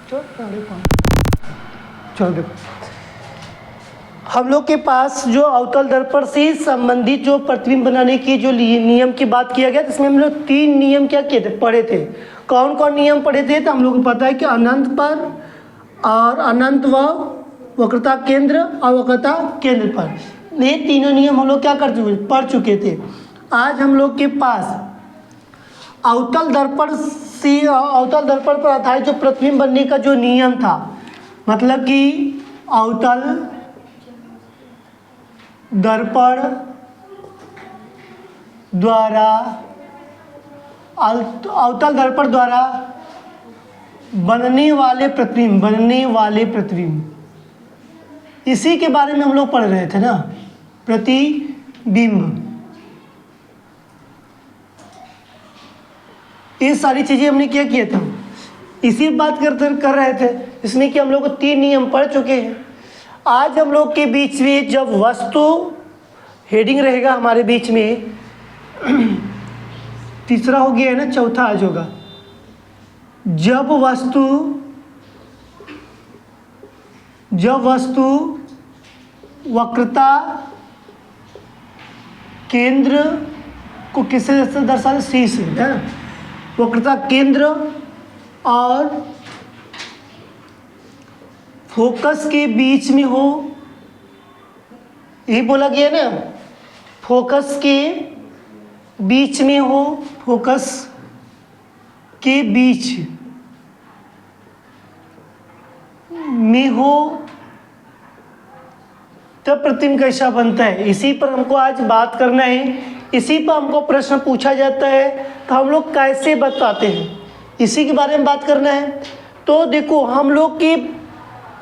चलो देखो, हम लोग के पास जो अवतल दर्पण से संबंधित जो प्रतिबिंब बनाने की जो नियम की बात किया गया, इसमें हम लोग 3 नियम क्या किए थे, पढ़े थे। कौन कौन नियम पढ़े थे? तो हम लोग को पता है कि अनंत पर और अनंत व वक्रता केंद्र और वक्रता केंद्र पर, ये तीनों नियम हम लोग क्या कर चुके, पढ़ चुके थे। आज हम लोग के पास अवतल दर्पण पर आधारित जो प्रतिबिंब बनने का जो नियम था, मतलब कि अवतल दर्पण द्वारा बनने वाले प्रतिबिंब, इसी के बारे में हम लोग पढ़ रहे थे ना, प्रतिबिंब। ये सारी चीजें हमने क्या किया था, इसी बात कर रहे थे। इसमें कि हम लोग 3 नियम पढ़ चुके हैं। आज हम लोग के बीच में जब वस्तु हेडिंग रहेगा हमारे बीच में, तीसरा हो गया है ना, चौथा आज होगा। जब वस्तु वक्रता केंद्र को किससे दर्शाते, सी से, है ना, वक्रता केंद्र और फोकस के बीच में हो, यही बोला गया ना, फोकस के बीच में हो, फोकस के बीच में हो, तब प्रतिबिंब कैसा बनता है, इसी पर हमको आज बात करना है। इसी पर हमको प्रश्न पूछा जाता है तो हम लोग कैसे बताते हैं, इसी के बारे में बात करना है। तो देखो, हम लोग की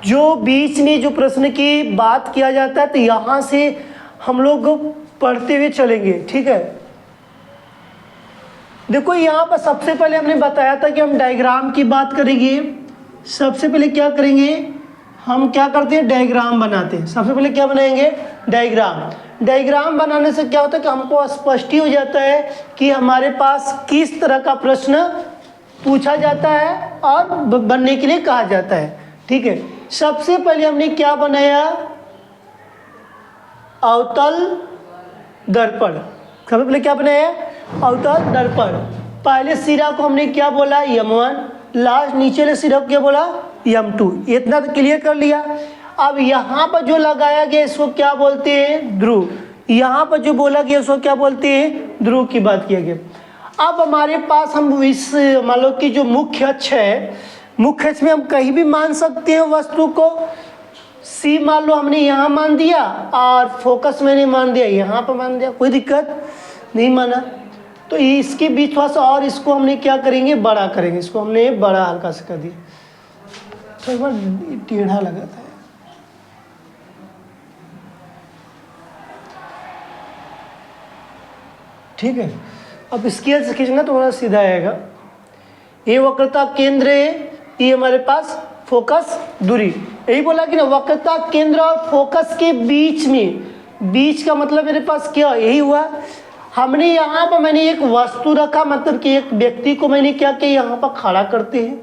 जो बीच में जो प्रश्न की बात किया जाता है, तो यहाँ से हम लोग पढ़ते हुए चलेंगे, ठीक है। देखो, यहाँ पर सबसे पहले हमने बताया था कि हम डायग्राम की बात करेंगे। सबसे पहले क्या करेंगे, हम क्या करते हैं, डायग्राम बनाते हैं। सबसे पहले क्या बनाएंगे, डायग्राम बनाने से क्या होता है कि हमको स्पष्ट ही हो जाता है कि हमारे पास किस तरह का प्रश्न पूछा जाता है और बनने के लिए कहा जाता है, ठीक है। सबसे पहले हमने क्या बनाया, अवतल दर्पण। सबसे पहले क्या बनाया, अवतल दर्पण। पहले सिरा को हमने क्या बोला, m1, लास्ट नीचे वाले सिरा को क्या बोला, m2। इतना तो क्लियर कर लिया। अब यहाँ पर जो लगाया गया इसको क्या बोलते हैं, ध्रुव। यहाँ पर जो बोला गया उसको क्या बोलते हैं, ध्रुव की बात किया गया। अब हमारे पास हम इस मान लो कि जो मुख्य अक्ष है, मुख्य अक्ष में हम कहीं भी मान सकते हैं वस्तु को। सी मान लो हमने यहाँ मान दिया और फोकस मैंने मान दिया यहाँ पर मान दिया, कोई दिक्कत नहीं माना। तो इसके बीच थोड़ा सा और इसको हमने क्या करेंगे, बड़ा करेंगे। इसको हमने बड़ा हल्का से कर दिया, थोड़ा टेढ़ा लगा था, ठीक है। अब स्केल से खींचना तो थोड़ा सीधा आएगा। ये वक्रता केंद्र है, ये हमारे पास फोकस दूरी। यही बोला कि ना, वक्रता केंद्र और फोकस के बीच में, बीच का मतलब मेरे पास क्या, यही हुआ। हमने यहाँ पर मैंने एक वस्तु रखा, मतलब कि एक व्यक्ति को मैंने क्या किया, यहाँ पर खड़ा करते हैं,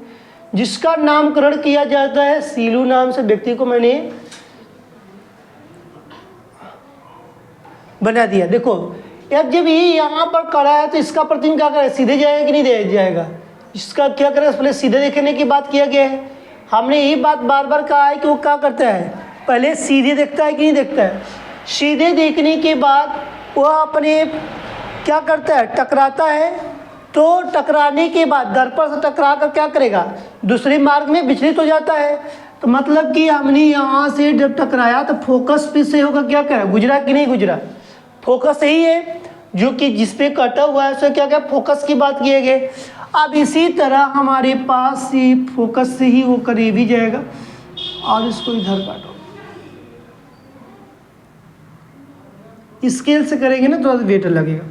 जिसका नामकरण किया जाता है सीलू नाम से। व्यक्ति को मैंने बना दिया। देखो, अब जब ये यहाँ पर खड़ा है तो इसका प्रतिबिंब क्या करेगा, सीधे जाएगा कि नहीं दे जाएगा, इसका क्या करेगा, पहले सीधे देखने की बात किया गया है। हमने यही बात बार बार कहा है कि वो क्या करता है, पहले सीधे देखता है कि नहीं देखता है। सीधे देखने के बाद वह अपने क्या करता है, टकराता है। तो टकराने के बाद दर्पण से टकरा कर क्या करेगा, दूसरे मार्ग में विचलित हो जाता है। तो मतलब कि हमने यहाँ से जब टकराया तो फोकस पे से होगा, क्या करेगा, गुजरा कि नहीं गुजरा, फोकस यही है जो कि जिसपे कटा हुआ है, उससे क्या क्या फोकस की बात किए गए। अब इसी तरह हमारे पास ये फोकस से ही होकर ये भी जाएगा और इसको इधर काटो। स्केल से करेंगे ना थोड़ा वेट लगेगा।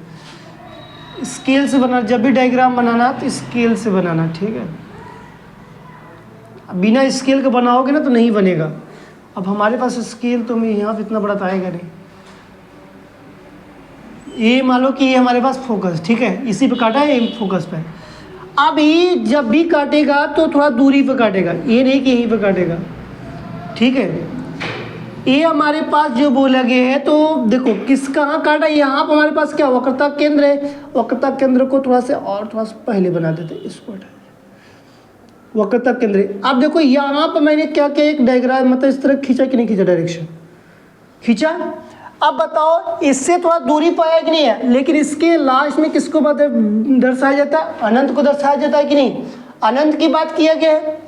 स्केल से बना, जब भी डायग्राम बनाना तो स्केल से बनाना, ठीक है। बिना स्केल के बनाओगे ना तो नहीं बनेगा। अब हमारे पास स्केल तो मैं यहाँ पे इतना बड़ा तो आएगा नहीं। ये मान लो कि ये हमारे पास फोकस, ठीक है, इसी पे काटा है, फोकस पे। अब ये जब भी काटेगा तो थोड़ा दूरी पे काटेगा, ये नहीं कि यहीं पे काटेगा, ठीक है। ये हमारे पास जो बोला गया है, तो देखो किस कहाँ काटा, यहाँ पर हमारे पास क्या वक्रता केंद्र है, वक्रता केंद्र को थोड़ा सा पहले बना देते, इसको वक्रता केंद्र। अब देखो यहाँ पर मैंने क्या किया, एक डायग्राम मतलब इस तरह खींचा कि नहीं खींचा, डायरेक्शन खींचा। अब बताओ इससे थोड़ा दूरी पाया कि नहीं है, लेकिन इसके लास्ट में किसको दर्शाया जाता है, अनंत को दर्शाया जाता है कि नहीं, अनंत की बात किया गया है।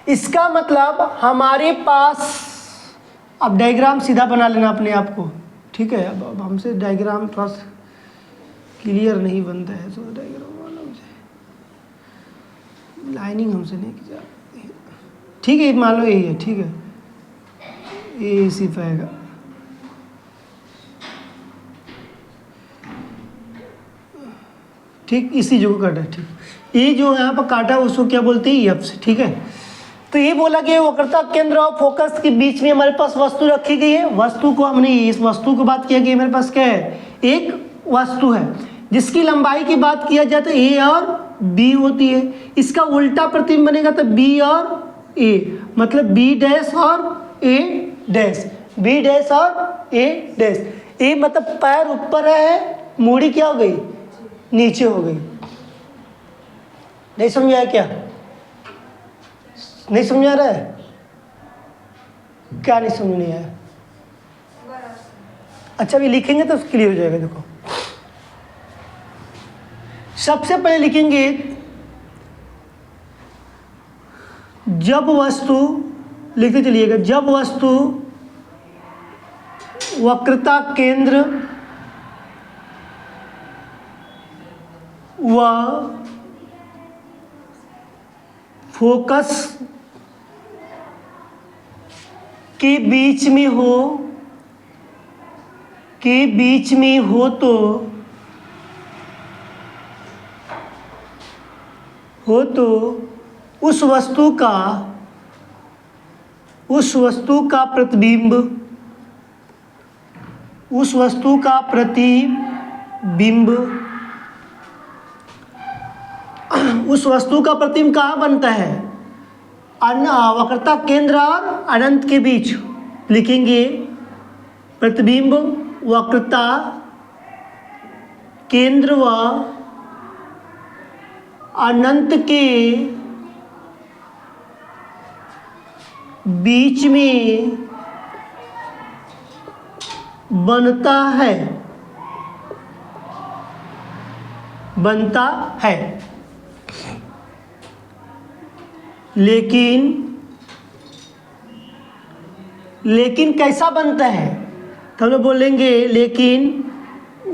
इसका मतलब हमारे पास, अब डायग्राम सीधा बना लेना अपने आप को, ठीक है। अब हमसे डायग्राम थोड़ा सा क्लियर नहीं बनता है, तो डायग्राम वाला मुझे लाइनिंग हमसे नहीं की जाती, ठीक है। मान लो यही है, ठीक है, ये इसी पे आएगा, ठीक, इसी जो काटा है, ठीक। ये जो यहाँ पर काटा है उसको क्या बोलते हैं, एफ से, ठीक है। तो ये बोला गया वक्रता केंद्र और फोकस के बीच में हमारे पास वस्तु रखी गई है। वस्तु को हमने इस वस्तु को बात किया कि मेरे पास क्या है, एक वस्तु है जिसकी लंबाई की बात किया जाए तो ए और बी होती है। इसका उल्टा प्रतिबिंब बनेगा तो बी और ए, मतलब बी डैश और ए डैश, बी डैश और ए डैश। ए मतलब पैर ऊपर है, मूड़ी क्या हो गई, नीचे हो गई। नहीं समझ आया क्या, नहीं समझ आ रहा है, क्या नहीं समझ नहीं आया? अच्छा अभी लिखेंगे तो क्लियर हो जाएगा। देखो सबसे पहले लिखेंगे, जब वस्तु, लिखते चलिएगा, जब वस्तु वक्रता केंद्र व फोकस के बीच में हो तो उस वस्तु का प्रतिबिंब कहाँ बनता है, वक्रता केंद्र और अनंत के बीच। लिखेंगे प्रतिबिंब वक्रता केंद्र व अनंत के बीच में बनता है, लेकिन कैसा बनता है, तो हम लोग बोलेंगे लेकिन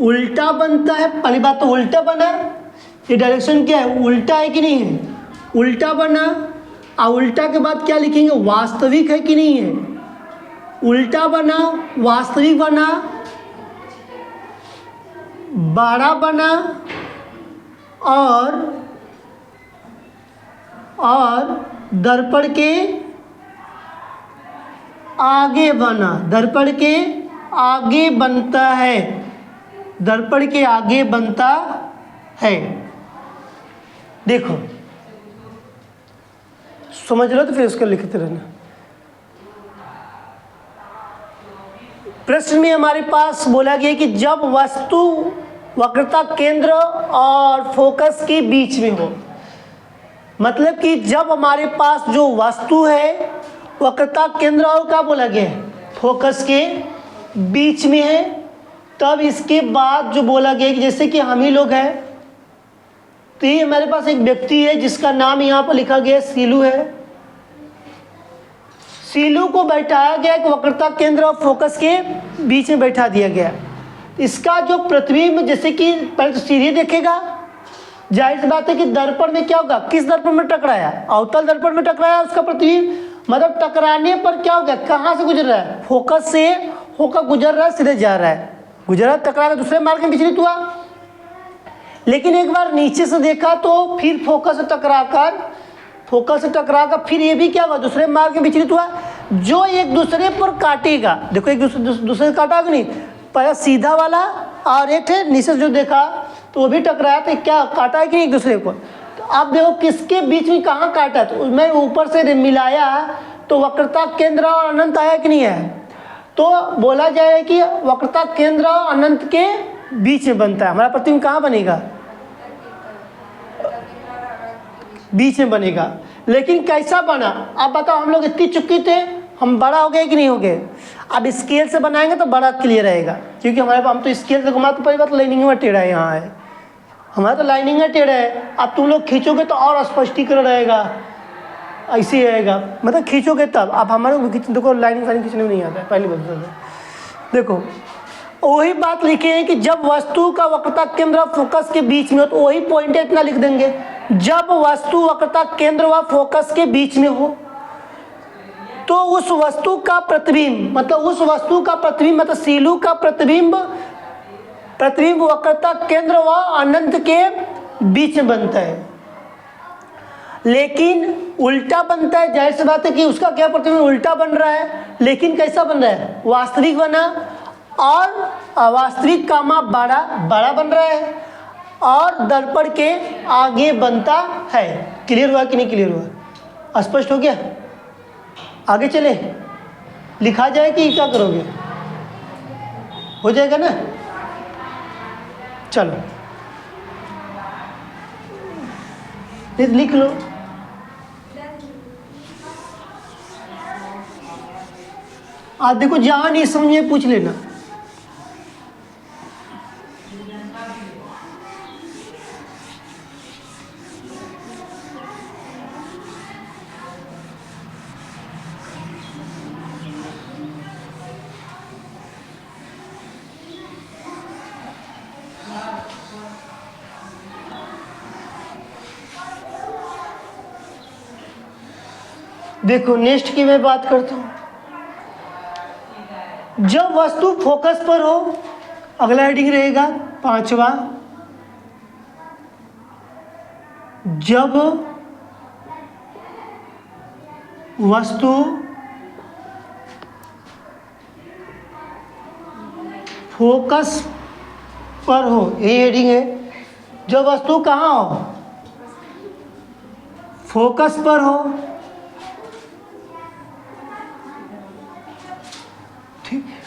उल्टा बनता है। पहली बात तो उल्टा बना, ये डायरेक्शन क्या है, उल्टा है कि नहीं है, उल्टा बना। और उल्टा के बाद क्या लिखेंगे, वास्तविक है कि नहीं है, उल्टा बना, वास्तविक बना, बड़ा बना और दर्पण के आगे बना, दर्पण के आगे बनता है, दर्पण के आगे बनता है। देखो समझ लो तो फिर उसको लिखते रहना। प्रश्न में हमारे पास बोला गया कि जब वस्तु वक्रता केंद्र और फोकस के बीच में हो, मतलब कि जब हमारे पास जो वस्तु है वक्रता केंद्र और क्या बोला गया है, फोकस के बीच में है। तब इसके बाद जो बोला गया कि जैसे कि हम ही लोग हैं, तो ये हमारे पास एक व्यक्ति है जिसका नाम यहाँ पर लिखा गया सीलू है। सीलू को बैठाया गया कि वक्रता केंद्र और फोकस के बीच में बैठा दिया गया। इसका जो प्रतिबिंब, जैसे कि पहले तो सीधे देखेगा, जाहिर सी बात है कि दर्पण में क्या होगा, किस दर्पण में टकराया, अवतल दर्पण में टकराया, उसका प्रतिबिंब मतलब टकराने पर क्या हो गया, कहाँ से गुजर रहा है, फोकस से होकर गुजर रहा है, सीधे जा रहा है, गुजरा टकरा कर दूसरे मार्ग में विचलित हुआ। लेकिन एक बार नीचे से देखा तो फिर फोकस से टकराकर फिर ये भी क्या हुआ, दूसरे मार्ग में विचलित हुआ, जो एक दूसरे पर काटेगा। देखो एक दूसरे से काटा कि नहीं, पहले सीधा वाला और एक थे नीचे जो देखा तो वो भी टकराया तो क्या काटा है कि नहीं एक दूसरे को। तो आप देखो किसके बीच में कहाँ काटा, तो मैं ऊपर से मिलाया तो वक्रता केंद्र और अनंत आया कि नहीं है। तो बोला जाए कि वक्रता केंद्र और अनंत के बीच में बनता है। हमारा प्रतिबिंब कहाँ बनेगा, बीच में बनेगा। लेकिन कैसा बना आप बताओ, हम लोग इतनी चुकी थे, हम बड़ा हो गए कि नहीं हो गए। अब स्केल से बनाएंगे तो बड़ा क्लियर रहेगा, क्योंकि हम तो स्केल से घुमा तो पहली बात लाइनिंग में टेढ़ा है, यहाँ है हमारा तो लाइनिंग में टेढ़ा है। अब तुम लोग खींचोगे तो और स्पष्टीकरण रहेगा, ऐसे ही रहेगा, मतलब खींचोगे तब। अब हमारे देखो लाइनिंग फाइनिंग खींचने में नहीं आता है, पहली बात देखो वही बात लिखे हैं कि जब वस्तु का वक्रता केंद्र और फोकस के बीच में हो, तो वही पॉइंट इतना लिख देंगे, जब वस्तु वक्रता केंद्र व फोकस के बीच में हो तो उस वस्तु का प्रतिबिंब, मतलब उस वस्तु का प्रतिबिंब, मतलब सीलू का प्रतिबिंब वक्रता केंद्र व अनंत के बीच में बनता है। लेकिन उल्टा बनता है, जाहिर सी बात है कि उसका क्या प्रतिबिंब उल्टा बन रहा है। लेकिन कैसा बन रहा है, वास्तविक बना, और अवास्तविक कामा बड़ा बन रहा है, और दर्पण के आगे बनता है। क्लियर हुआ कि नहीं क्लियर हुआ, स्पष्ट हो गया। आगे चले, लिखा जाए कि क्या करोगे, हो जाएगा ना। चलो लिख लो। आज देखो जहाँ नहीं समझे पूछ लेना। देखो नेक्स्ट की मैं बात करता हूँ। जब वस्तु फोकस पर हो, अगला हेडिंग रहेगा 5वां, जब वस्तु फोकस पर हो, यही हेडिंग है। जब वस्तु कहाँ हो, फोकस पर हो, ठीक है।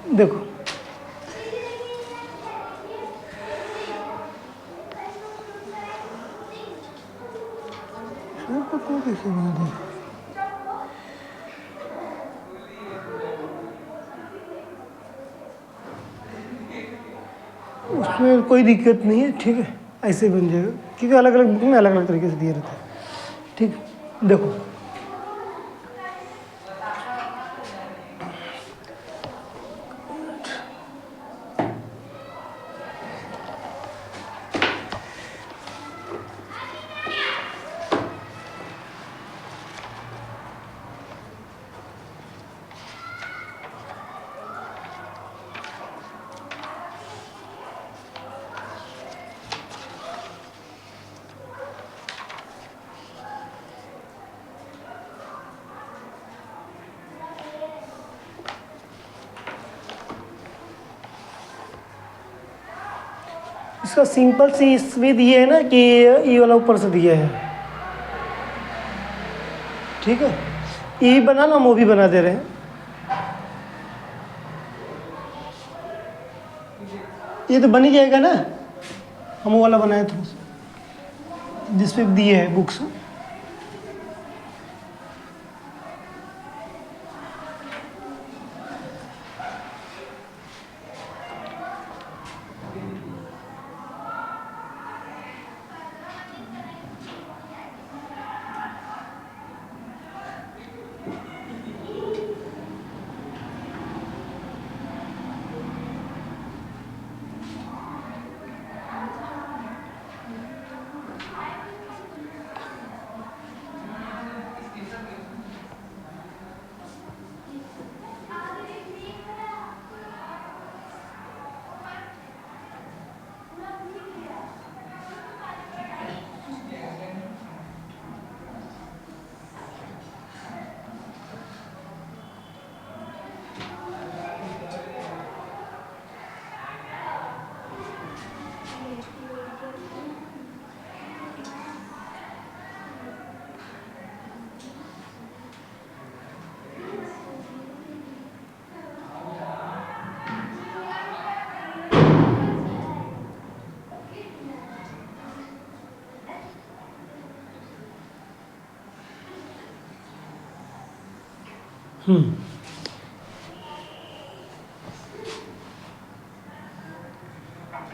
देखो को कैसे बना दिया, उसमें कोई दिक्कत नहीं है, ठीक है, ऐसे बन जाएगा क्योंकि अलग अलग बुक में अलग अलग तरीके से दिए रहते हैं, ठीक। देखो इसका सिंपल सी इसमें दिए है ना कि ई वाला ऊपर से दिया है, ठीक है। ई बना ना, हम वो भी बना दे रहे हैं। ये तो बन ही जाएगा ना, हम वो वाला बनाए थोड़ा सा जिसपे दिए है बुक्स।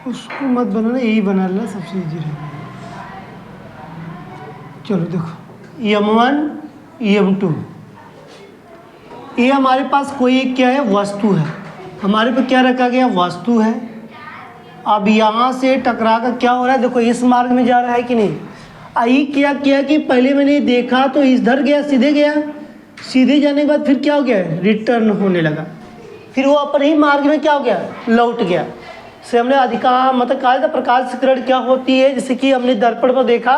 उसको मत बनाना, यही बना लेना, सबसे इजी रहेगा। चलो देखो M1 M2, ये हमारे पास कोई क्या है, वस्तु है। हमारे पे क्या रखा गया, वस्तु है। अब यहाँ से टकरा कर क्या हो रहा है, देखो इस मार्ग में जा रहा है कि नहीं। आई क्या किया कि पहले मैंने देखा तो इधर गया, सीधे गया, सीधे जाने के बाद फिर क्या हो गया, रिटर्न होने लगा। फिर वो अपन ही मार्ग में क्या हो गया, लौट गया। से हमने अधिकार मतलब कहा था प्रकाश से किरण क्या होती है, जैसे कि हमने दर्पण पर देखा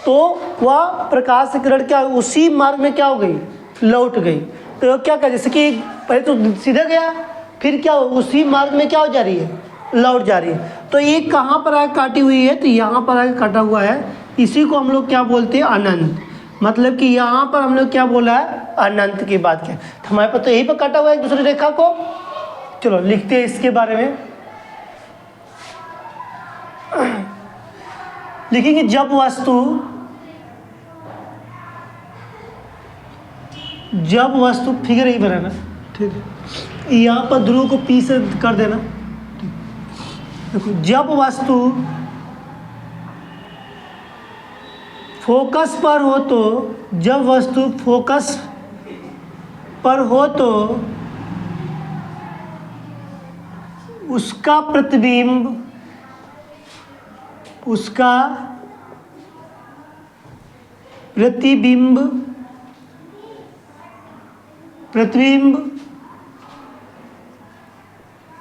तो वह प्रकाश से किरण क्या उसी मार्ग में क्या हो गई, लौट गई। तो क्या कहा, जैसे कि पहले तो सीधे गया, फिर क्या उसी मार्ग में क्या हो जा रही है, लौट जा रही है। तो ये कहाँ पर आगे काटी हुई है, तो यहाँ पर आगे काटा हुआ है। इसी को हम लोग क्या बोलते हैं, अनंत। मतलब कि यहाँ पर हम लोग क्या बोला है, अनंत की बात किया। तो हमारे पास तो यहीं पर काटा हुआ है एक दूसरी रेखा को। चलो लिखते हैं इसके बारे में। लिखेंगे जब वस्तु फिगर ही बनाना, ठीक है। यहाँ पर ध्रुव को पी से कर देना। देखो जब वस्तु फोकस पर हो तो, जब वस्तु फोकस पर हो तो उसका प्रतिबिंब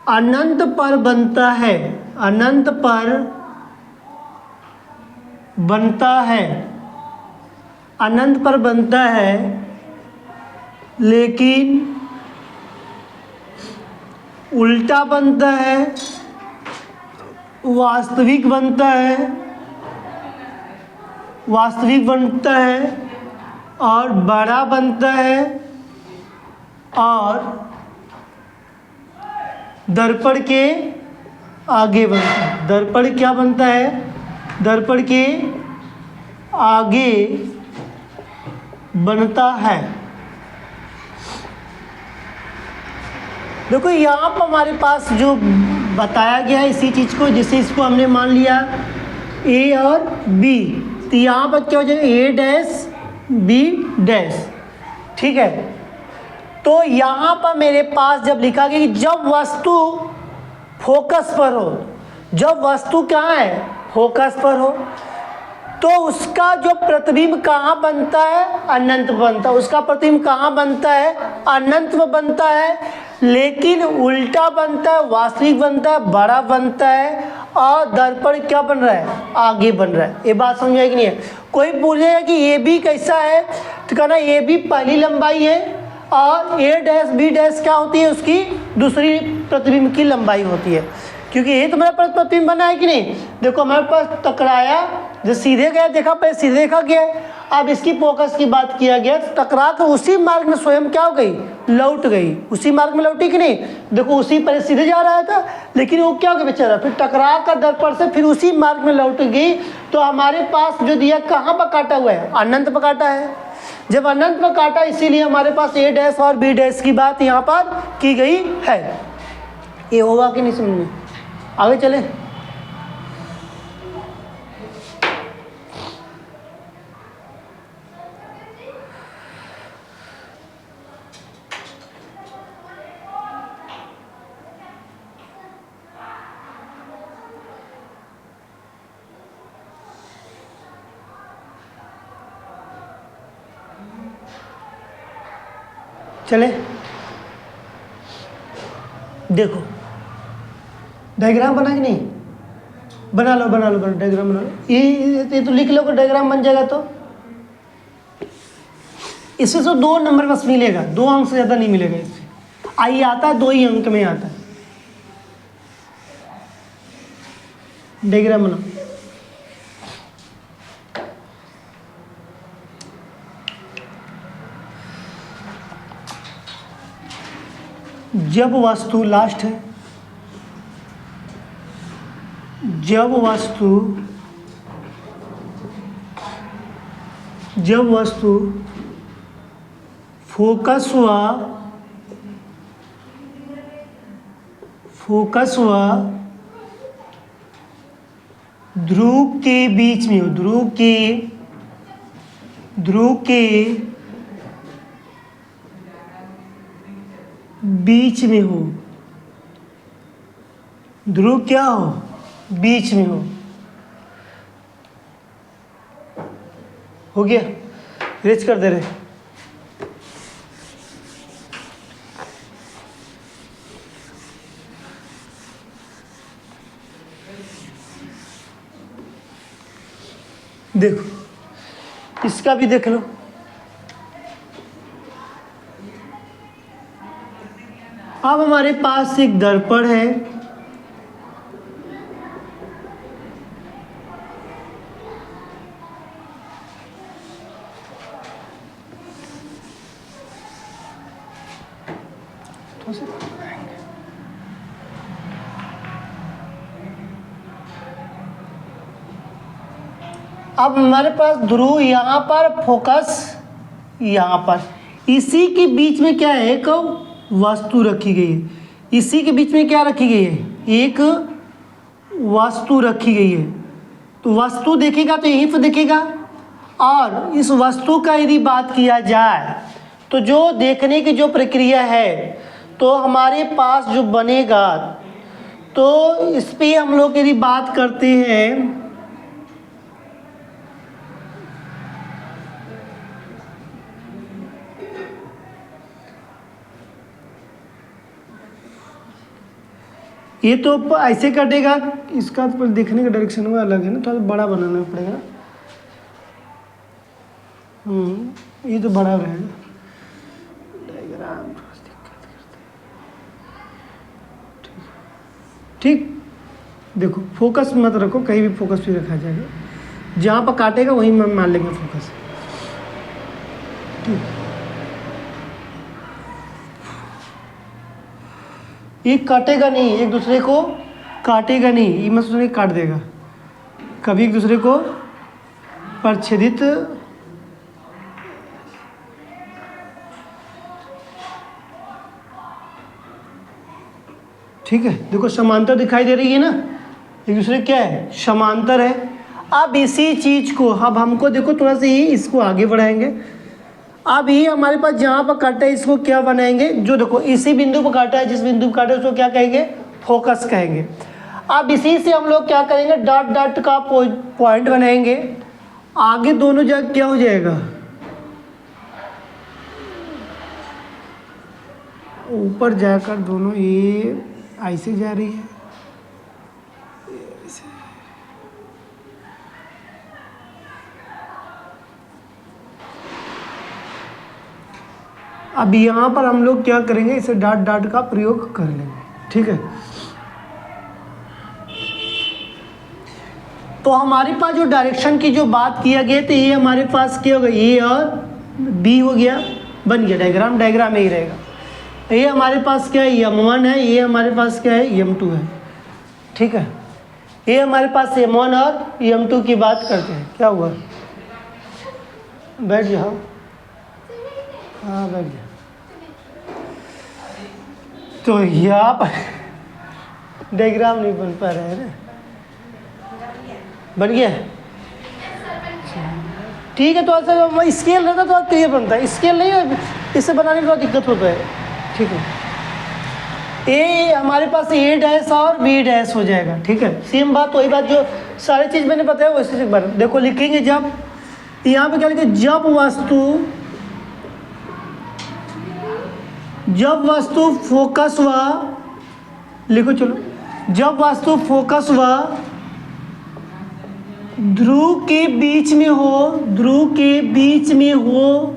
अनंत पर बनता है, अनंत पर बनता है, लेकिन उल्टा बनता है, वास्तविक बनता है और बड़ा बनता है और दर्पण के आगे बनता है। दर्पण क्या बनता है? दर्पण के आगे बनता है। देखो यहाँ पर हमारे पास जो बताया गया है इसी चीज़ को, जैसे इसको हमने मान लिया ए और बी, तो यहाँ पर क्या हो जाएगा? ए डैश बी डैश। ठीक है, तो यहाँ पर मेरे पास जब लिखा गया कि जब वस्तु फोकस पर हो, जब वस्तु कहाँ है? फोकस पर हो, तो उसका जो प्रतिबिंब कहाँ बनता है? अनंत बनता है। उसका प्रतिबिंब कहाँ बनता है? अनंत में बनता है, लेकिन उल्टा बनता है, वास्तविक बनता है, बड़ा बनता है, और दर्पण क्या बन रहा है? आगे बन रहा है। ये बात समझ आई कि नहीं है? कोई पूछेगा कि ए बी कैसा है, तो कहना ए बी पहली लंबाई है और ए डैश बी डैश क्या होती है? उसकी दूसरी प्रतिबिंब की लंबाई होती है, क्योंकि ये तो मेरा प्रतिबिंब बना है कि नहीं। देखो हमारे पास टकराया, जो सीधे गया देखा, पहले सीधे देखा गया, अब इसकी फोकस की बात किया गया, तो टकरा तो उसी मार्ग में स्वयं क्या हो गई? लौट गई। उसी मार्ग में लौटी कि नहीं? देखो उसी पर सीधे जा रहा था, लेकिन वो क्या हो गया बेचारा? फिर टकरा कर दर्पण से फिर उसी मार्ग में लौट गई। तो हमारे पास जो दिया कहाँ पर काटा हुआ है? अनंत पर काटा है। जब अनंत पर काटा, इसीलिए हमारे पास ए डैश और बी डैश की बात यहाँ पर की गई है। ये होगा कि नहीं समझ में? आगे चले। चले, देखो डायग्राम बना कि नहीं? बना लो डायग्राम बना लो। ये तो लिख लो कि डायग्राम बन जाएगा। तो इससे तो 2 नंबर बस मिलेगा, 2 अंक से ज़्यादा नहीं मिलेगा इससे। आई आता है 2 ही अंक में आता है। डायग्राम बनाओ। जब वस्तु लास्ट है, जब वस्तु फोकस हुआ ध्रुव के बीच में हो, ध्रुव के बीच में हो, ध्रुव क्या हो? बीच में हो गया? रेच कर दे रहे। देखो इसका भी देख लो। अब हमारे पास एक दर्पण है, अब हमारे पास ध्रुव यहाँ पर, फोकस यहाँ पर, इसी के बीच में क्या है? एक वस्तु रखी गई है। इसी के बीच में क्या रखी गई है? एक वस्तु रखी गई है। तो वस्तु देखेगा तो यहीं पर देखेगा, और इस वस्तु का यदि बात किया जाए तो जो देखने की जो प्रक्रिया है, तो हमारे पास जो बनेगा, तो इस पे हम लोग यदि बात करते हैं, ये तो ऐसे कटेगा, इसका तो देखने का डायरेक्शन में अलग है ना, थोड़ा बड़ा बनाना पड़ेगा। ये तो बड़ा रहेगा डायग्राम, दिक्कत करते हैं। ठीक, देखो फोकस मत रखो, कहीं भी फोकस भी रखा जाएगा, जहाँ पर काटेगा वहीं मान लेंगे फोकस। ठीक, ये काटेगा नहीं, एक दूसरे को काटेगा नहीं, ये मत सोचना काट देगा, कभी एक दूसरे को प्रच्छेदित ठीक है। देखो समांतर दिखाई दे रही है ना, एक दूसरे क्या है, समांतर है। अब इसी चीज़ को अब हमको देखो थोड़ा सा ये इसको आगे बढ़ाएंगे। अब ये हमारे पास जहाँ पर काटा है इसको क्या बनाएंगे, जो देखो इसी बिंदु पर काटा है, जिस बिंदु पर काटा है उसको क्या कहेंगे, फोकस कहेंगे। अब इसी से हम लोग क्या करेंगे, डॉट डॉट का पॉइंट बनाएंगे। आगे दोनों जगह क्या हो जाएगा, ऊपर जाकर दोनों ये ऐसे जा रही है, अब यहाँ पर हम लोग क्या करेंगे, इसे डॉट डॉट का प्रयोग कर लेंगे, ठीक है। तो हमारे पास जो डायरेक्शन की जो बात किया गया तो ये हमारे पास क्या होगा, ए और बी हो गया, बन गया डायग्राम, डायग्राम यही रहेगा। ये हमारे पास क्या है, M1 है, ये हमारे पास क्या है, M2 है, ठीक है। ये हमारे पास M1 और M2 की बात करते हैं। क्या हुआ, बैठ जाओ, हाँ बैठ जाओ। तो यहाँ पर डायग्राम नहीं बन पा रहा है ना, बन गया, ठीक है। तो ऐसा स्केल रहता तो क्लियर बनता है, स्केल नहीं है, इसे बनाने में थोड़ा दिक्कत होता है, ठीक है। ए हमारे पास ए डैश और बी डैश हो जाएगा, ठीक है। सेम बात वही बात जो सारी चीज़ मैंने बताया वैसे एक बार देखो लिखेंगे। जब यहाँ पे क्या लिखे, जब वस्तु फोकस हुआ, लिखो चलो, जब वस्तु फोकस हुआ ध्रुव के बीच में हो, ध्रुव के बीच में हो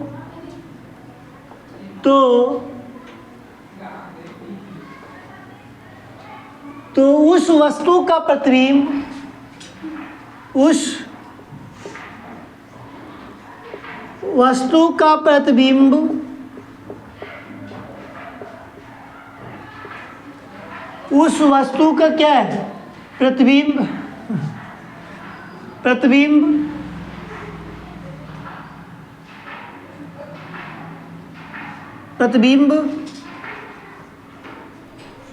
तो उस वस्तु का प्रतिबिंब, उस वस्तु का प्रतिबिंब उस वस्तु का क्या है, प्रतिबिंब, प्रतिबिंब प्रतिबिंब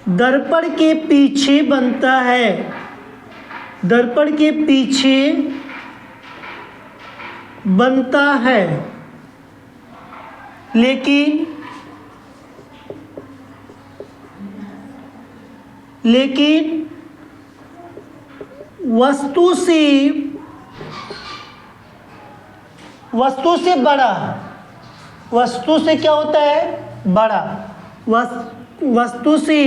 दर्पण के पीछे बनता है, दर्पण के पीछे बनता है, लेकिन वस्तु से बड़ा, वस्तु से क्या होता है, बड़ा, वस्तु से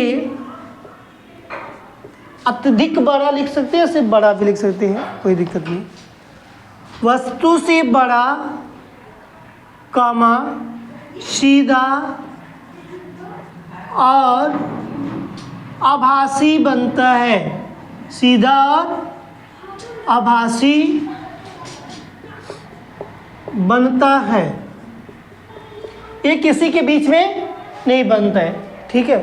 अत्यधिक बड़ा लिख सकते हैं, सिर्फ बड़ा भी लिख सकते हैं, कोई दिक्कत नहीं। वस्तु से बड़ा कामा सीधा और आभासी बनता है, सीधा और आभासी बनता है, ये किसी के बीच में नहीं बनता है, ठीक है।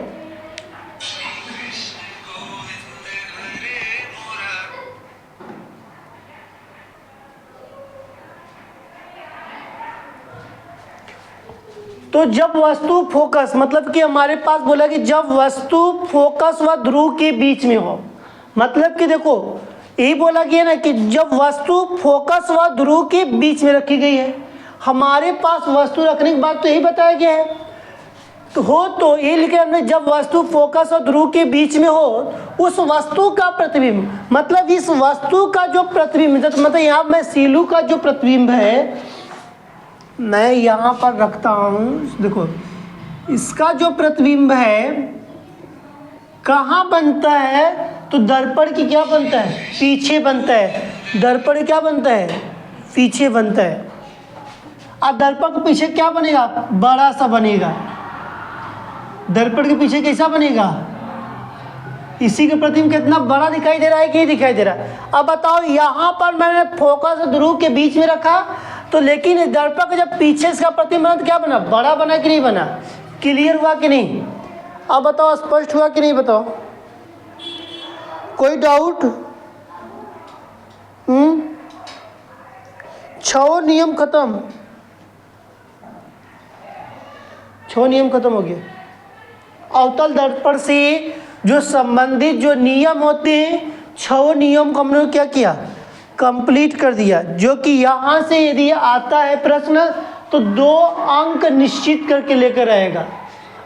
तो जब वस्तु फोकस, मतलब कि हमारे पास बोला कि जब वस्तु फोकस व ध्रुव के बीच में हो, मतलब कि देखो यही बोला गया ना कि जब वस्तु फोकस व ध्रुव के बीच में रखी गई है, हमारे पास वस्तु रखने के बाद तो यही बताया गया है तो ये लिखे हमने, जब वस्तु फोकस और ध्रुव के बीच में हो उस वस्तु का प्रतिबिंब, मतलब इस वस्तु का जो प्रतिबिंब, मतलब यहाँ मैं सीलू का जो प्रतिबिंब है मैं यहाँ पर रखता हूँ, देखो इसका जो प्रतिबिंब है कहाँ बनता है, तो दर्पण की क्या बनता है, पीछे बनता है, दर्पण क्या बनता है, पीछे बनता है। अब दर्पण के पीछे क्या बनेगा, बड़ा सा बनेगा, दर्पण के पीछे कैसा बनेगा, इसी के प्रतिबिंब कितना बड़ा दिखाई दे रहा है कि नहीं दिखाई दे रहा है। अब बताओ यहाँ पर मैंने फोकस और ध्रुव के बीच में रखा तो, लेकिन दर्पण का जब पीछे इसका प्रतिबिंब बना तो क्या बना, बड़ा बना कि नहीं बना, क्लियर हुआ कि नहीं। अब बताओ स्पष्ट हुआ कि नहीं, बताओ कोई डाउट? 6 नियम खत्म, 6 नियम खत्म हो गए। अवतल दर्पण से जो संबंधित जो नियम होते हैं 6 नियम को हमने क्या किया, कंप्लीट कर दिया। जो कि यहाँ से यदि आता है प्रश्न तो 2 अंक निश्चित करके लेकर आएगा।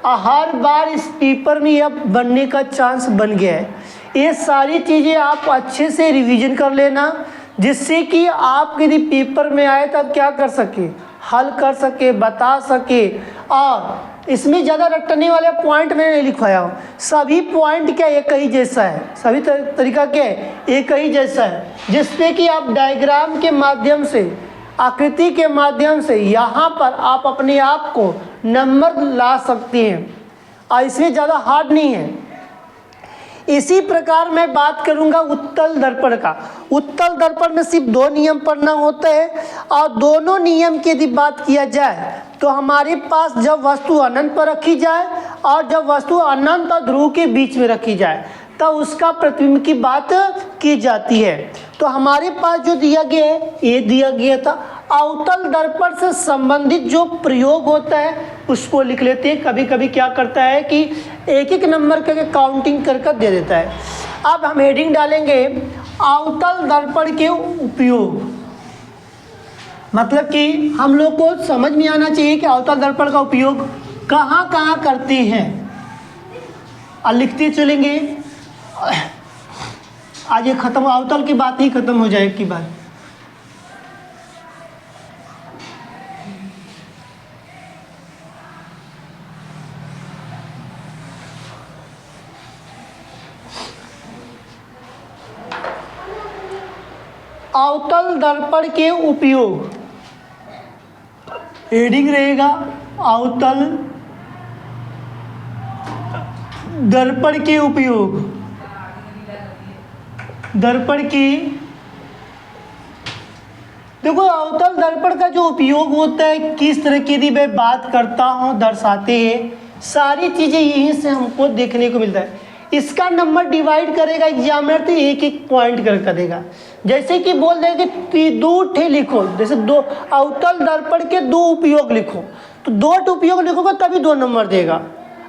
हर बार इस पेपर में यह बनने का चांस बन गया है। ये सारी चीज़ें आप अच्छे से रिवीजन कर लेना, जिससे कि आप यदि पेपर में आए तब क्या कर सके, हल कर सके, बता सके। और इसमें ज़्यादा रटने वाले पॉइंट मैंने नहीं लिखवाया हूँ। सभी पॉइंट क्या एक ही जैसा है, सभी तरीका क्या है, एक ही जैसा है, जिससे कि आप डायग्राम के माध्यम से, आकृति के माध्यम से यहाँ पर आप अपने आप को नंबर ला सकते हैं। और इसमें ज़्यादा हार्ड नहीं है। इसी प्रकार मैं बात करूंगा उत्तल दर्पण का। उत्तल दर्पण में सिर्फ 2 नियम पढ़ना होता है, और दोनों नियम की यदि बात किया जाए तो हमारे पास जब वस्तु अनंत पर रखी जाए और जब वस्तु अनंत और ध्रुव के बीच में रखी जाए तब उसका प्रतिबिंब की बात की जाती है। तो हमारे पास जो दिया गया है, ये दिया गया था। अवतल दर्पण से संबंधित जो प्रयोग होता है उसको लिख लेते हैं। कभी कभी क्या करता है कि एक एक नंबर करके काउंटिंग कर दे देता है। अब हम हेडिंग डालेंगे अवतल दर्पण के उपयोग। मतलब कि हम लोग को समझ में आना चाहिए कि अवतल दर्पण का उपयोग कहाँ कहाँ करते हैं, और लिखते चलेंगे। आज ये खत्म, अवतल की बात ही खत्म हो जाए की बात। अवतल दर्पण के उपयोग, हेडिंग रहेगा अवतल दर्पण के उपयोग। दर्पण की देखो, अवतल दर्पण का जो उपयोग होता है, किस तरह की यदि मैं बात करता हूँ, दर्शाते हैं, सारी चीज़ें यहीं से हमको देखने को मिलता है। इसका नंबर डिवाइड करेगा एग्जामिनर तो एक एक पॉइंट कर देगा। जैसे कि बोल देगा कि 2 ठे लिखो, जैसे 2 अवतल दर्पण के 2 उपयोग लिखो, तो 2 उपयोग लिखोगे तभी 2 नंबर देगा,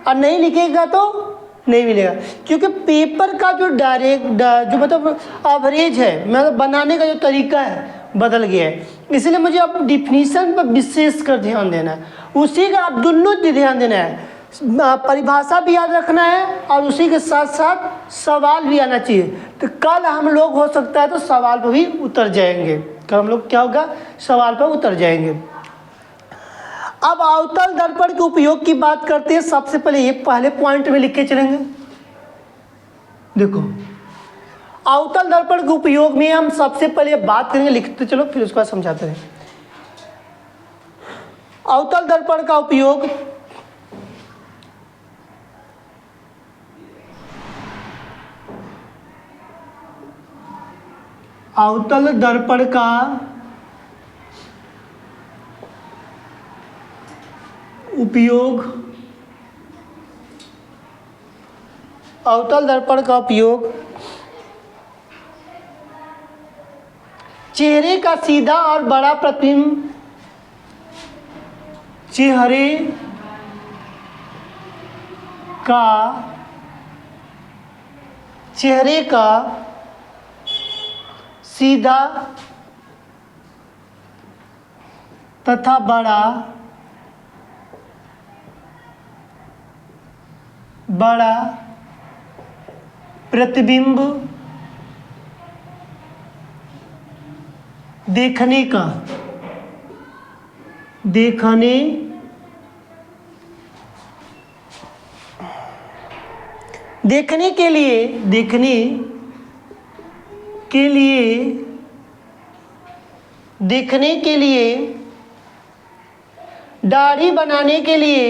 और नहीं लिखेगा तो नहीं मिलेगा। क्योंकि पेपर का जो जो मतलब एवरेज है, मतलब बनाने का जो तरीका है बदल गया है। इसलिए मुझे अब डिफिनीशन पर विशेष कर ध्यान देना है, उसी का आप दोनों ध्यान देना है। परिभाषा भी याद रखना है और उसी के साथ साथ सवाल भी आना चाहिए। तो कल हम लोग हो सकता है तो सवाल पर भी उतर जाएंगे। कल हम लोग क्या होगा, सवाल पर उतर जाएंगे। अब अवतल दर्पण के उपयोग की बात करते हैं। सबसे पहले ये पहले पॉइंट में लिख के चलेंगे। देखो, अवतल दर्पण के उपयोग में हम सबसे पहले बात करेंगे, लिखते चलो फिर उसको समझाते हैं। अवतल दर्पण का उपयोग अवतल दर्पण का उपयोग, अवतल दर्पण का उपयोग चेहरे का सीधा और बड़ा प्रतिबिंब, चेहरे का सीधा तथा बड़ा प्रतिबिंब देखने के लिए दाढ़ी बनाने के लिए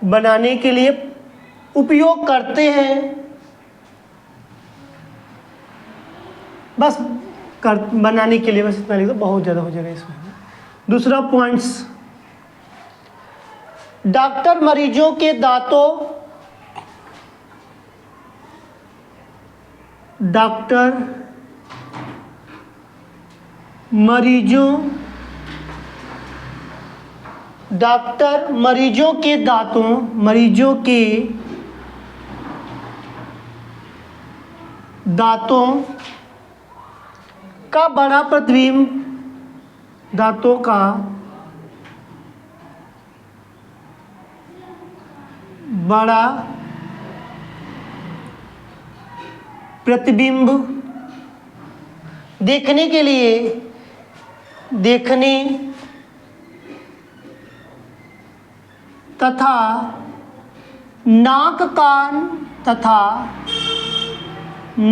बनाने के लिए उपयोग करते हैं। बस बनाने के लिए बस इतना लिख दो, बहुत ज़्यादा हो जाएगा इसमें। दूसरा पॉइंट्स, डॉक्टर मरीजों के दांतों मरीजों के दांतों का बड़ा प्रतिबिंब, दांतों का बड़ा प्रतिबिंब देखने तथा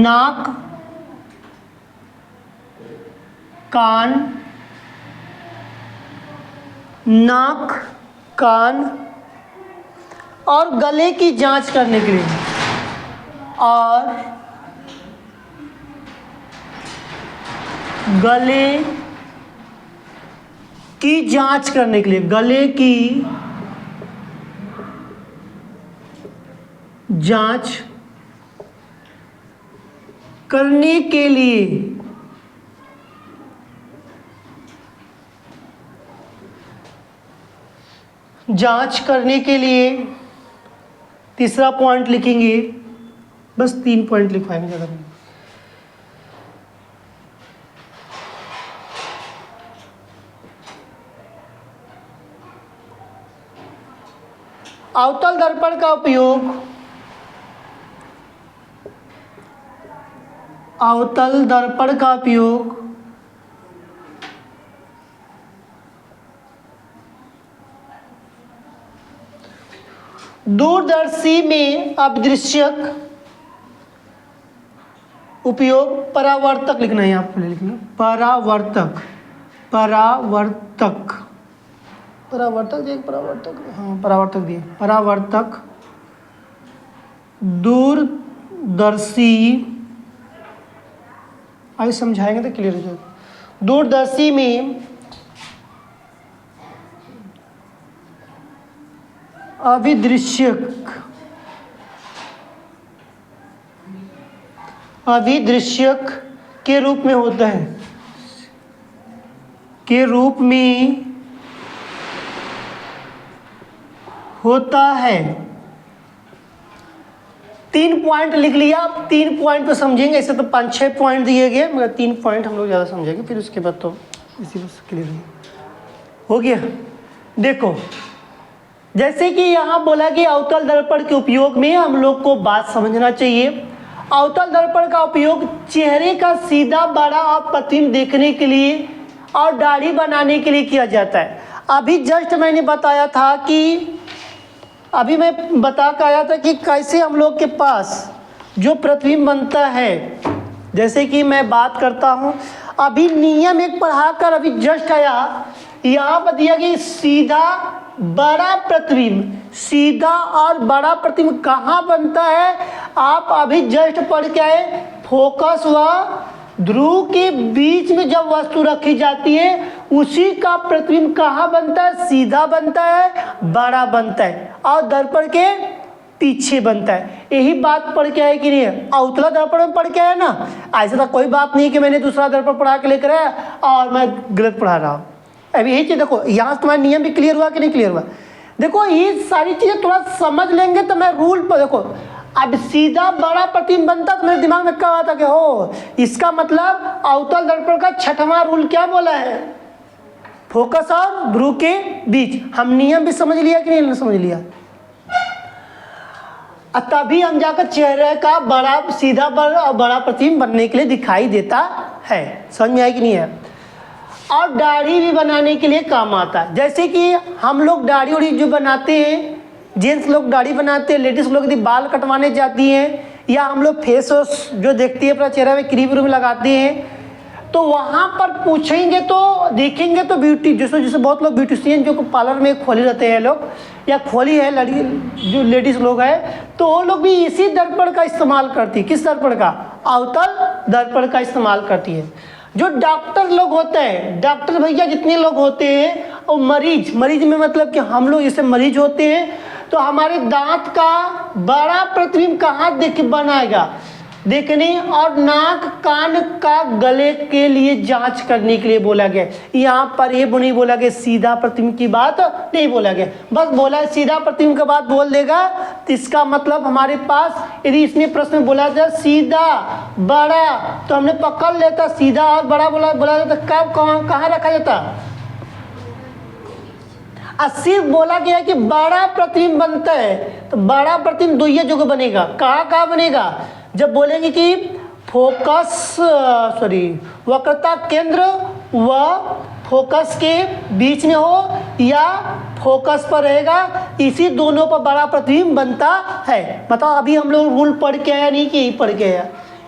नाक कान और गले की जांच करने के लिए, गले की जांच करने के लिए तीसरा पॉइंट लिखेंगे। बस 3 पॉइंट लिखवाएंगे, ज़्यादा नहीं। अवतल दर्पण का उपयोग दूरदर्शी में अभिदृश्यक उपयोग, परावर्तक लिखना है, आपको लिखना परावर्तक दिए। परावर्तक दूरदर्शी, आइए समझाएंगे तो क्लियर हो जाएगा। दूरदर्शी में अभिदृश्यक के रूप में होता है। 3 पॉइंट लिख लिया। आप 3 पॉइंट पे समझेंगे, ऐसे तो 5-6 पॉइंट दिए गए, मगर 3 पॉइंट हम लोग ज़्यादा समझेंगे, फिर उसके बाद तो इसी बस क्लियर हो गया। देखो, जैसे कि यहाँ बोला कि अवतल दर्पण के उपयोग में हम लोग को बात समझना चाहिए। अवतल दर्पण का उपयोग चेहरे का सीधा बड़ा और प्रतिबिंब देखने के लिए और दाढ़ी बनाने के लिए किया जाता है। अभी जस्ट मैंने बताया था कि कैसे हम लोग के पास जो प्रतिबिंब बनता है। जैसे कि मैं बात करता हूँ, अभी नियम एक पढ़ाकर अभी जस्ट आया, यहाँ पर दिया कि सीधा और बड़ा प्रतिबिंब कहाँ बनता है। आप अभी जस्ट पढ़ के आए, फोकस व ध्रुव के बीच में जब वस्तु रखी जाती है, उसी का प्रतिबिंब कहाँ बनता है, सीधा बनता है, बड़ा बनता है, और दर्पण के पीछे बनता है। यही बात पढ़ के आए कि नहीं? अवतल दर्पण में पढ़ के आया ना। ऐसा तो कोई बात नहीं कि मैंने दूसरा दर्पण पढ़ा के लेकर आया और मैं गलत पढ़ा रहा हूँ। अभी यही चीज़ देखो, यहाँ से तुम्हारा नियम भी क्लियर हुआ कि नहीं क्लियर हुआ? देखो, ये सारी चीज़ें थोड़ा समझ लेंगे तो मैं रूल पर देखो, अब सीधा बड़ा प्रतिबिंब बनता तो मेरे दिमाग में क्या आता कि हो, इसका मतलब अवतल दर्पण का 6वां रूल क्या बोला है, फोकस और ध्रुव के बीच। हम नियम भी समझ लिया कि नहीं समझ लिया? तभी हम जाकर चेहरे का सीधा बड़ा प्रतिबिंब बनने के लिए दिखाई देता है। समझ में आया कि नहीं है? और दाढ़ी भी बनाने के लिए काम आता है। जैसे कि हम लोग दाढ़ी उड़ी जो बनाते हैं, जेंट्स लोग दाढ़ी बनाते हैं, लेडीज लोग यदि बाल कटवाने जाती हैं, या हम लोग फेस वॉश जो देखती है अपना चेहरा में क्रीम व्रीम लगाते हैं, तो वहाँ पर पूछेंगे तो देखेंगे तो ब्यूटी जैसे बहुत लोग ब्यूटिशियन जो पार्लर में खोले रहते हैं लोग या खोली है लड़की जो लेडीज़ लोग हैं, तो वो लोग भी इसी दर्पण का इस्तेमाल करती है। किस दर्पण का? अवतल दर्पण का इस्तेमाल करती है। जो डॉक्टर लोग होते हैं, डॉक्टर भैया जितने लोग होते हैं, और मरीज में मतलब कि हम लोग जैसे मरीज होते हैं, तो हमारे दांत का बड़ा प्रतिबिंब कहाँ बनाएगा? देखने और नाक कान का गले के लिए जांच करने के लिए बोला गया। यहाँ पर ये नहीं बोला गया सीधा प्रतिबिंब की बात नहीं बोला गया, बस बोला है सीधा प्रतिबिंब का बात बोल देगा तो इसका मतलब हमारे पास यदि इसने प्रश्न में बोला जाए सीधा बड़ा तो हमने पकड़ लेता, सीधा और बड़ा बोला जाता कब कहाँ रखा जाता? सिर्फ बोला गया कि बड़ा प्रतिबिंब बनता है, तो बड़ा प्रतिबिंब दो ही जगह बनेगा। कहाँ बनेगा? जब बोलेंगे कि वक्रता केंद्र व फोकस के बीच में हो या फोकस पर रहेगा, इसी दोनों पर बड़ा प्रतिबिंब बनता है। मतलब अभी हम लोग रूल पढ़ के आया नहीं कि यही पढ़ के आया,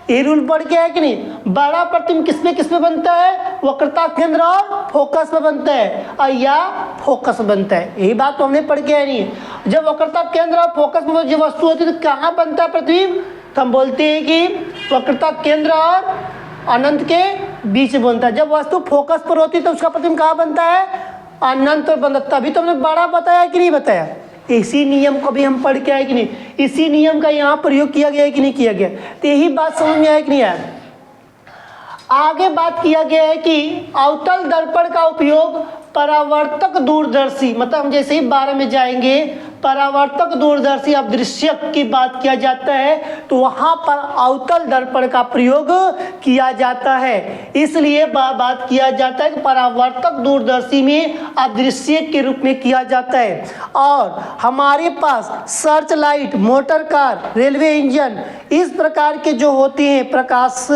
ये रूल पढ़ के आया कि नहीं? बड़ा प्रतिबिंब किस में बनता है? वक्रता केंद्र और फोकस में बनता है या फोकस बनता है। यही बात तो हमने पढ़ के आया नहीं। जब वक्रता केंद्र और फोकस में जो वस्तु होती है तो कहाँ बनता है प्रतिबिंब? तो हम बोलते हैं कि वक्रता केंद्र और अनंत के बीच में बनता है। जब वस्तु फोकस पर होती है तो उसका प्रतिबिंब कहाँ बनता है? अनंत पर बनता है। तभी तो हमने बड़ा बताया कि नहीं बताया? इसी नियम को भी हम पढ़ के आए कि नहीं? इसी नियम का यहाँ प्रयोग किया गया है कि नहीं किया गया? तो यही बात समझ में आया कि नहीं आया? आगे बात किया गया है कि अवतल दर्पण का उपयोग परावर्तक दूरदर्शी, मतलब हम जैसे ही 12 में जाएंगे परावर्तक दूरदर्शी अदृश्यक की बात किया जाता है तो वहाँ पर अवतल दर्पण का प्रयोग किया जाता है। इसलिए बात किया जाता है कि परावर्तक दूरदर्शी में अदृश्य के रूप में किया जाता है। और हमारे पास search light, motor car, railway engine, इस प्रकार के जो होते हैं प्रकाश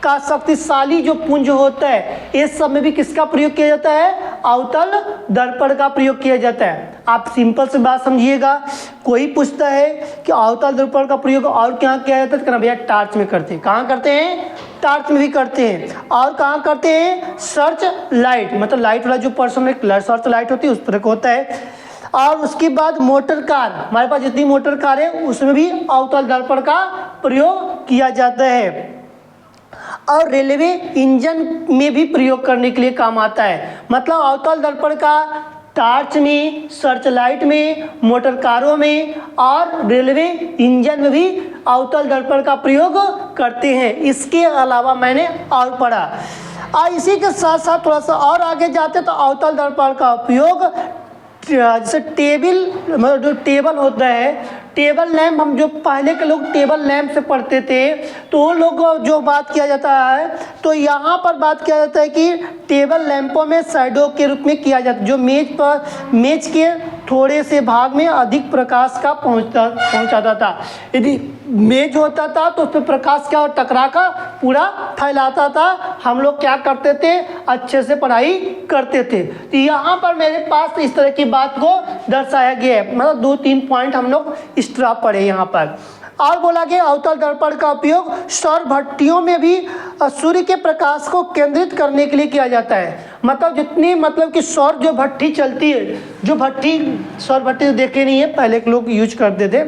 का शक्तिशाली जो पुंज होता है, इस सब में भी किसका प्रयोग किया जाता है? अवतल दर्पण का प्रयोग किया जाता है। आप सिंपल से बात समझिएगा, कोई पूछता है कि अवतल दर्पण का प्रयोग और क्या किया जाता है, तो कहना भैया टार्च में करते हैं। कहाँ करते हैं? टार्च में भी करते हैं। और कहाँ करते हैं? सर्च लाइट, मतलब लाइट वाला जो पर्सन में सर्च लाइट होती है उस तरह का होता है। और उसके बाद मोटर कार, हमारे पास जितनी मोटर कार है उसमें भी अवतल दर्पण का प्रयोग किया जाता है। और रेलवे इंजन में भी प्रयोग करने के लिए काम आता है। मतलब अवतल दर्पण का टार्च में, सर्च लाइट में, मोटर कारों में और रेलवे इंजन में भी अवतल दर्पण का प्रयोग करते हैं। इसके अलावा मैंने और पढ़ा। और इसी के साथ साथ थोड़ा सा और आगे जाते तो अवतल दर्पण का उपयोग जैसे टेबल, मतलब जो टेबल होता है, टेबल लैंप, हम जो पहले के लोग टेबल लैंप से पढ़ते थे तो वो लोग जो बात किया जाता है तो यहाँ पर बात किया जाता है कि टेबल लैंपों में शैडो के रूप में किया जाता है, जो मेज के थोड़े से भाग में अधिक प्रकाश का पहुँचाता था। यदि मेज होता था तो उस पर प्रकाश क्या टकरा का पूरा फैलाता था। हम लोग क्या करते थे? अच्छे से पढ़ाई करते थे। तो यहाँ पर मेरे पास इस तरह की बात को दर्शाया गया है, मतलब 2-3 पॉइंट हम लोग एक्स्ट्रा पढ़े यहाँ पर। और बोला गया अवतल दर्पण का उपयोग सौर भट्टियों में भी सूर्य के प्रकाश को केंद्रित करने के लिए किया जाता है। मतलब जितनी, मतलब कि सौर जो भट्टी चलती है, जो भट्टी, सौर भट्टी देखे नहीं है, पहले के लोग यूज करते थे।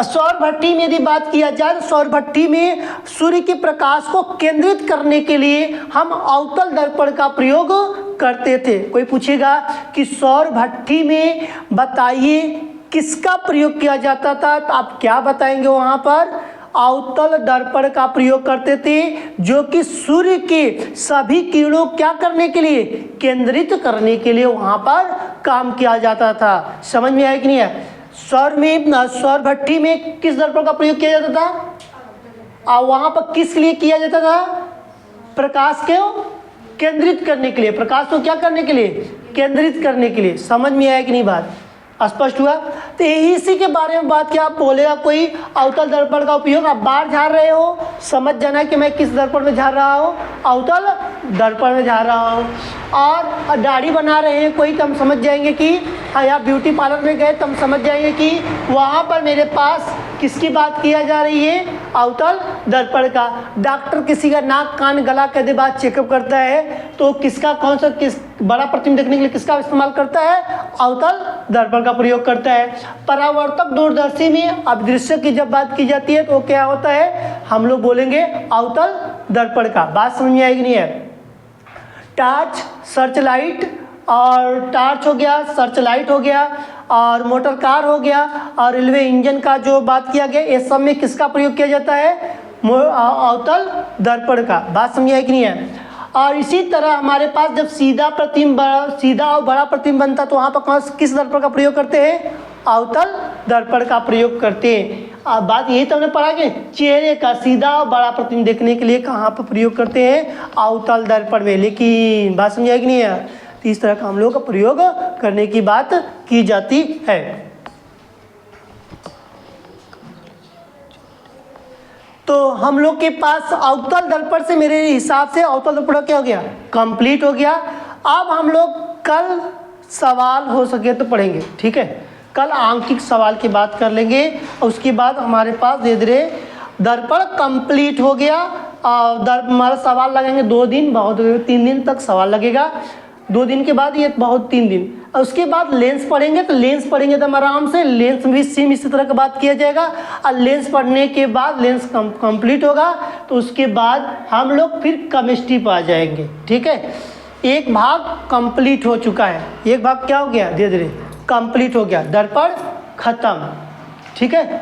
सौर भट्टी में यदि बात किया जाए तो सौर भट्टी में सूर्य के प्रकाश को केंद्रित करने के लिए हम अवतल दर्पण का प्रयोग करते थे। कोई पूछेगा कि सौर भट्टी में बताइए किसका प्रयोग किया जाता था, तो आप क्या बताएंगे? वहाँ पर अवतल दर्पण का प्रयोग करते थे, जो कि सूर्य के सभी किरणों क्या करने के लिए? केंद्रित करने के लिए वहाँ पर काम किया जाता था। समझ में आया कि नहीं है? सौर भट्टी में किस दर्पण का प्रयोग किया जाता था और वहाँ पर किस लिए किया जाता था? प्रकाश को केंद्रित करने के लिए। प्रकाश को क्या करने के लिए? केंद्रित करने के लिए। समझ में आया कि नहीं? बात स्पष्ट हुआ? तो यही इसी के बारे में बात किया। आप बोलेगा कोई अवतल दर्पण का उपयोग, आप बाहर झाड़ रहे हो, समझ जाना कि मैं किस दर्पण में झाड़ रहा हूँ? अवतल दर्पण में झाड़ रहा हूँ। और दाढ़ी बना रहे हैं कोई, तो हम समझ जाएंगे कि हाँ, या ब्यूटी पार्लर में गए तो हम समझ जाएंगे कि वहाँ पर मेरे पास किसकी बात किया जा रही है? अवतल दर्पण का। डॉक्टर किसी का नाक कान गला के बाद चेकअप करता है तो किसका कौन सा किस बड़ा प्रतिबिंब देखने के लिए किसका इस्तेमाल करता है? अवतल दर्पण का प्रयोग करता है। परावर्तक दूरदर्शी में अभिदृश्य की जब बात की जाती है तो क्या होता है? हम लोग बोलेंगे अवतल दर्पण का। बात समझ में आएगी नहीं है? टार्च, सर्च लाइट, और टार्च हो गया, सर्च लाइट हो गया, और मोटर कार हो गया, और रेलवे इंजन का जो बात किया गया, इस सब में किसका प्रयोग किया जाता है? अवतल दर्पण का। बात समझ आई कि नहीं है? और इसी तरह हमारे पास जब सीधा और बड़ा प्रतिबिंब बनता है तो वहाँ पर किस दर्पण का प्रयोग करते हैं? अवतल दर्पण का प्रयोग करते हैं। अब बात यही तो हमने पढ़ा कि चेहरे का सीधा और बड़ा प्रतिबिंब देखने के लिए कहाँ पर प्रयोग करते हैं? अवतल दर्पण में। लेकिन बात समझ आई कि नहीं है? तो इस तरह का हम लोग का प्रयोग करने की बात की जाती है। तो हम लोग के पास अवतल दर्पण से मेरे हिसाब से अवतल दर्पण क्या हो गया? कंप्लीट हो गया। अब हम लोग कल सवाल हो सके तो पढ़ेंगे, ठीक है? कल आंकिक सवाल की बात कर लेंगे और उसके बाद हमारे पास धीरे धीरे दर्पण कंप्लीट हो गया। हमारा सवाल लगेंगे 2 दिन, बहुत 3 दिन तक सवाल लगेगा। 2 दिन के बाद ये बहुत 3 दिन, और उसके बाद लेंस पढ़ेंगे। तो लेंस पढ़ेंगे तो हम आराम से लेंस में भी सेम इसी तरह का बात किया जाएगा। और लेंस पढ़ने के बाद लेंस कंप्लीट होगा तो उसके बाद हम लोग फिर केमिस्ट्री पर आ जाएंगे, ठीक है? एक भाग कंप्लीट हो चुका है, एक भाग क्या हो गया? धीरे धीरे कंप्लीट हो गया, दर्पण खत्म, ठीक है?